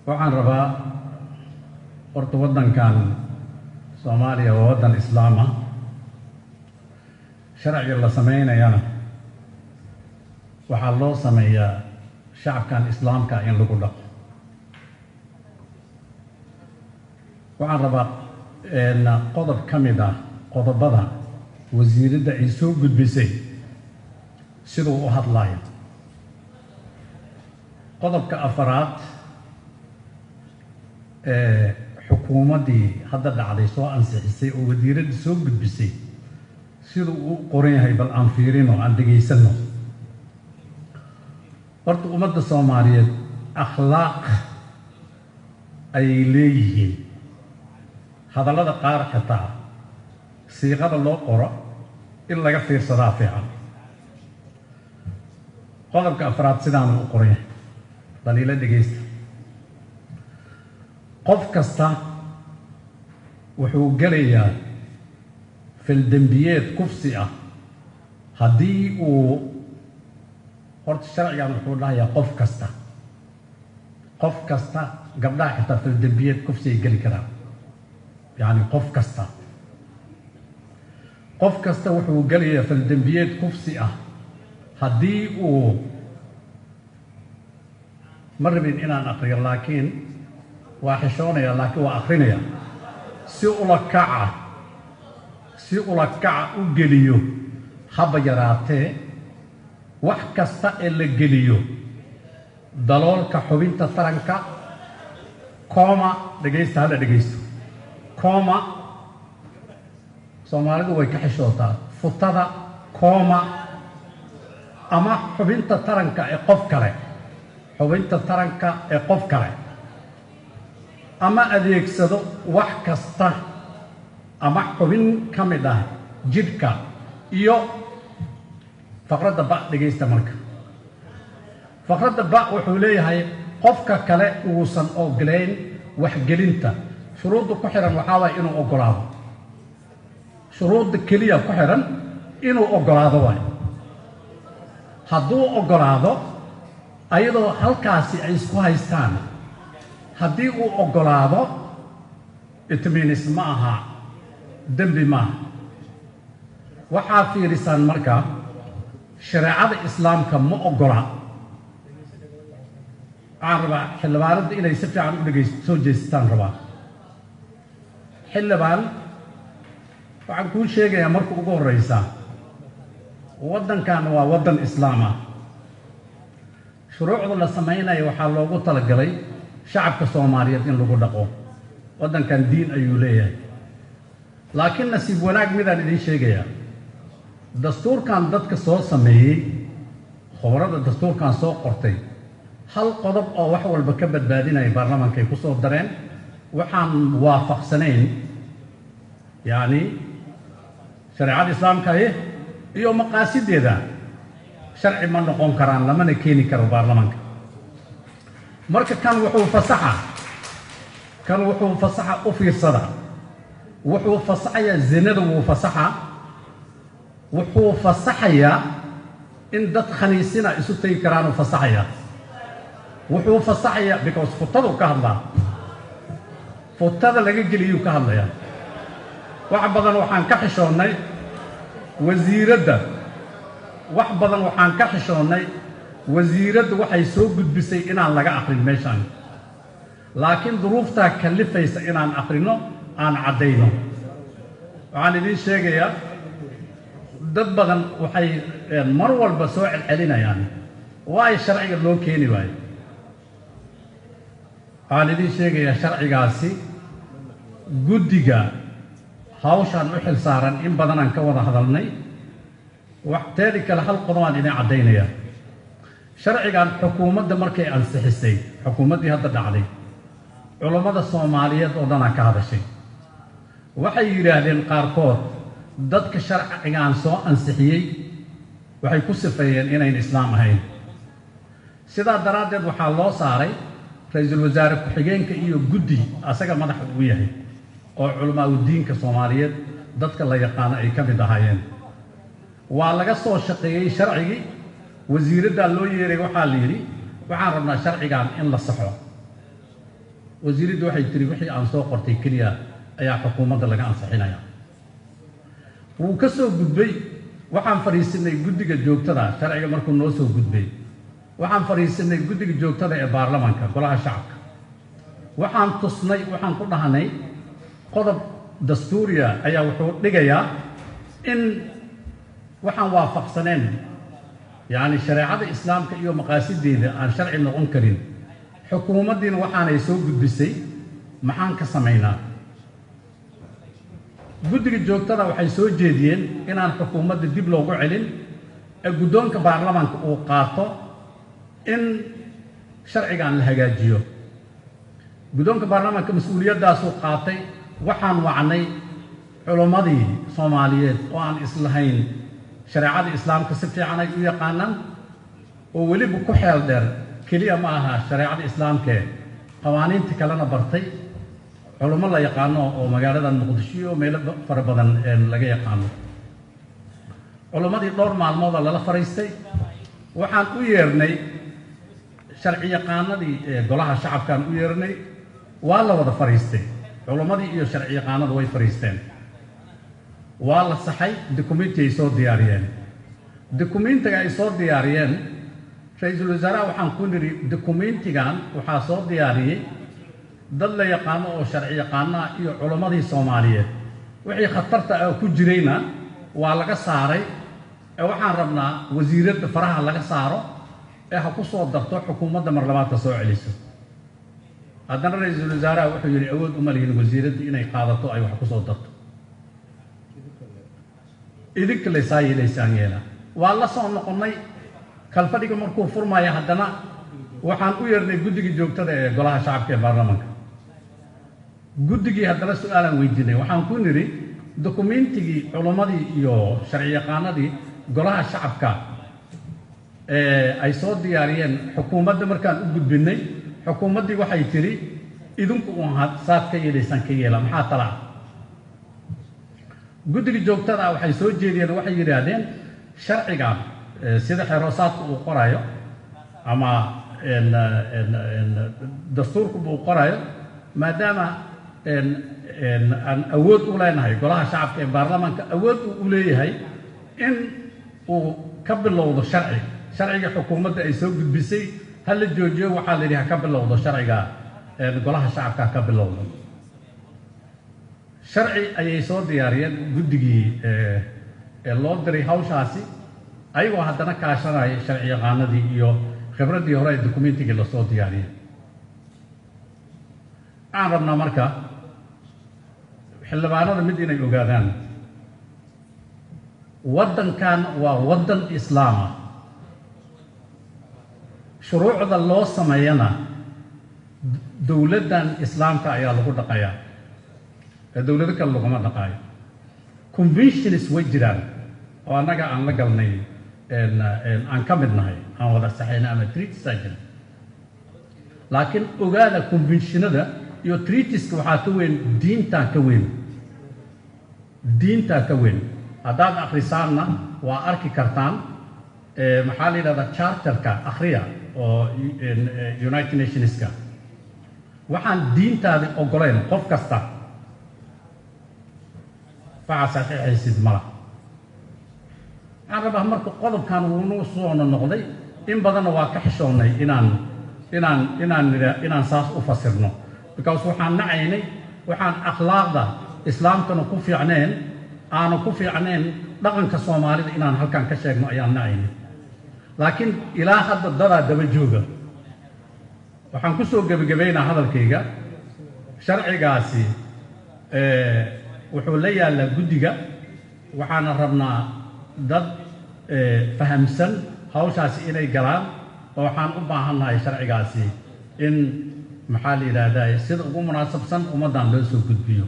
waxaan rabaa horta waddankan Soomaaliya waa waddan islaam ah sharciga la sameynayana waxaa loo sameeyaa shacabkan islaamka in lagu dhaqo. waxaan rabaa qodob ka mid ah qodobada wasiiradda ay soo gudbisay siduu u hadlayo. qodobka afaraad xukuumaddii hadda dhacday soo ansixisay oo wasiiradda soo gudbisay siduu u qoran yahay bal aan fiirino aan dhegaysanno. horta ummadda Soomaaliyeed akhlaaq ayay leeyihiin. hadallada qaar xitaa siiqada loo qoro in laga fiirsadaa fiican. qodobka afraad sidaanu u qoran yahay daliilo dhegaysta. qof kasta wuxuu gelayaa fildambiyeed kufsi ah haddii uu horta sharcigan wuxuu dhahayaa qof kasta gabdhaha xitaa fildambiyeed kufsi ay geli karaan. yacni qof kasta wuxuu gelayaa fildambiyeed kufsi ah haddii uu ma rabin inaan aqriyo laakiin waa xishoonaya laakiin waa aqrinaya si ula kaca u geliyo haba yaraatee wax kasta ee la geliyo daloolka xubinta taranka kooma dhegaysta hala dhegaysto kooma Soomaalidu way ka xishootaa futada kooma ama xubinta taranka ee qof kale ama adeegsado wax kasta ama xubin ka mid ah jidhka iyo faqradda ba dhegaysta marka. faqradda ba wuxuu leeyahay qofka kale uusan ogolayn waxgelinta shuruudda ku xiran waxaa waay inuu ogolaado. shuruudda keliya ku xiran inuu ogolaado waay. hadduu ogolaado ayadoo halkaasi ay isku haystaan haddii uu ogolaado itmiinis ma aha dembi maaha. waxaa fiirisaan marka shareecada islaamka ma ogola. waxaan rabaa xildhibaanada inay si fiican u soo jeestaan rabaa. xildhibaan waxaan kuu sheegayaa marka ugu horreysa waddankan waa waddan islaam ah. shuruucda la samaynayo waxaa loogu talagalay shacabka Soomaaliyeed in lagu dhaqo. waddankan diin ayuu leeyahay. laakiin nasiib wanaag midaan idiin sheegayaa dastuurkan dadka soo sameeyey khubarada dastuurkan soo qortay hal qodob oo wax walba ka badbaadinaya baarlamaankay ku soo dareen waxaan waafaqsanayn yacni shareecada islaamka iyo maqaasideeda sharci ma noqon karaan lamana keeni karo baarlamaanka. marka kan wuxuu fasaxa u fiirsada wuxuu fasaxayaa zinada wuxuu fasaxayaa in dad khaniisina isu tagi karaan u fasaxayaa. wuxuu fasaxayaa because futadu ka hadlaa futada laga geliyuu ka hadlayaa. wax badan waxaan ka xishoonnay wasiiradda waxay soo gudbisay inaan laga aqrin meeshaan laakiin duruuftaa kallifaysa inaan aqrino aan caddayno. waxaan idiin sheegayaa dad badan waxay mar walba soo celcelinayaan waay sharciga loo keeni waayo. waxaan idiin sheegayaa sharcigaasi guddiga hawshaan u xil saaran in badan aan ka wada hadalnay. teedi kale hal qodobaan idin caddaynaya. sharcigan xukuumadda markay ansixisay xukuumaddii hadda dhacday culammada Soomaaliyeed oo dhanaa ka hadashay. waxay yidhaahdeen qaarkood dadka sharcigan soo ansixiyey waxay ku sifeeyeen inayn islaam ahayn. sidaa daraaddeed waxaa loo saaray ra'iisul wasaare ku-xigeenka iyo guddi asaga madaxa ugu yahay oo culamaa u diinka Soomaaliyeed dadka la yaqaano ay ka mid ahaayeen. waa laga soo shaqeeyey sharcigii wasiiradda loo yeeray waxaa la yidhi waxaan rabnaa sharcigan in la saxo wasiiraddu waxay tiri wixii aan soo qortay keliya ayaa xukuumadda laga ansixinaya wuu ka soo gudbay waxaan fariisinay guddiga joogtada sharciga markuu noo soo gudbay waxaan fariisinay guddiga joogtada ee baarlamaanka golaha shacabka waxaan tusnay waxaan ku dhahnay qodob dastuuriya ayaa wuxuu dhigayaa in waxaan waafaqsaneen yani shareecada islaamka iyo maqaasideeda aan sharci noqon karin xukuumaddiina waxaanay soo gudbisay maxaan ka samaynaa guddiga joogtada waxay soo jeediyeen inaan xukuumadda dib loogu celin ee guddoonka baarlamaanka uu qaato in sharcigan la hagaajiyo guddoonka baarlamaanka mas-uuliyaddaasuu qaatay waxaan wacnay culimmadii soomaaliyeed oo aan islahayn shareecada islaamka si fiican ay u yaqaanaan oo weliba ku xeel dheer keliya ma aha shareecada islaamkee qawaaniinta kalena bartay culummo la yaqaano oo magaalada muqdisho iyo meelo fara badan laga yaqaano culummadii dhowr maalmooda lala fariistay waxaan u yeernay sharci yaqaanadii golaha shacabkaan u yeernay waa la wada fariistay culummadii iyo sharci yaqaanadu way fariisteen waa la saxay dukumenti ay soo diyaariyeen dukumentiga ay soo diyaariyeen ra-iisul wasaaraha waxaan ku nidhi dukumentigan waxaa soo diyaariyey dad la yaqaano oo sharci yaqaanaha iyo culummadii soomaaliyeed wixii khatarta ah ku jirayna waa laga saaray ee waxaan rabnaa wasiiradda faraha laga saaro ee ha ku soo darto xukuumadda mar labaadka soo celiso haddana ra-iisul wasaaraha wuxuu yidhi awood uma lihin wasiiradda inay qaadato ay wax ku soo darto idinka laysaa yeelaysaan yeela waa la soo noqonnay kalfadhiga markuu furmaya haddana waxaan u yeernay guddigii joogtada ee golaha shacabka ee baarlamaanka guddigii haddana su-aalaan weydiinay waxaan ku nidhi dukumentigii culummadii iyo sharci yaqaanadii golaha shacabka ay soo diyaariyeen xukuumadda markaan u gudbinay xukuumaddii waxay tidhi idinku uun saad ka yeelaysaan ka yeela maxaa talaa guddiga joogtada waxay soo jeediyeen waxay yidhaahdeen sharciga sida xeroosaadka uu qorayo ama dastuurkuba uu qorayo maadaama aan awood u leenahay golaha shacabka ee baarlamaanka awood uu u leeyahay in uu ka bilowdo sharciga xukuumadda ay soo gudbisay ha la joojiyo waxaa la yidhi ha ka bilowdo sharciga golaha shacabka ha ka bilowdo sharci ayay soo diyaariyeen guddigii loo diray hawshaasi ayagoo haddana kaashanaya sharci yaqaanadii iyo khibraddii hore ee dukumentigii lasoo diyaariyey waxaan rabnaa marka xildhibaanada mid inay ogaadaan waddankan waa waddan islaama shuruucda loo sameeyana dowladdan islaamka ayaa lagu dhaqayaa ee dowlado kale laguma dhaqaayo conventions way jiraan oo annaga aan la galnay aan ka mid nahay aan wada saxayna ama treatisaa jira laakiin ogaada conventionada iyo treatiska waxaa ka weyn diintaa ka weyn haddaad akhrisaanna waa arki kartaan maxaa la yidhahdaa charterka akhriya oo united nationska waxaan diintaadi oggolayn qof kasta faca saxiixaysid mala waxaan rabaa marka qodobkan wuunuu soo noqday in badanna waa ka xishoonnay inaan saas u fasirno because waxaan nacaynay waxaan akhlaaqda islaamkana ku fiicneen aanu ku fiicneen dhaqanka soomaalida inaan halkan ka sheegno ayaan nacaynay laakiin ilaa hadda dadaa daba jooga waxaan ku soo gebagabaynaa hadalkayga sharcigaasi wuxuu la yaallaa guddiga waxaana rabnaa dad fahamsan hawshaasi inay galaan oo waxaan u baahannahay sharcigaasi in maxaa la yidhaahdaa sida ugu munaasabsan ummaddan loo soo gudbiyo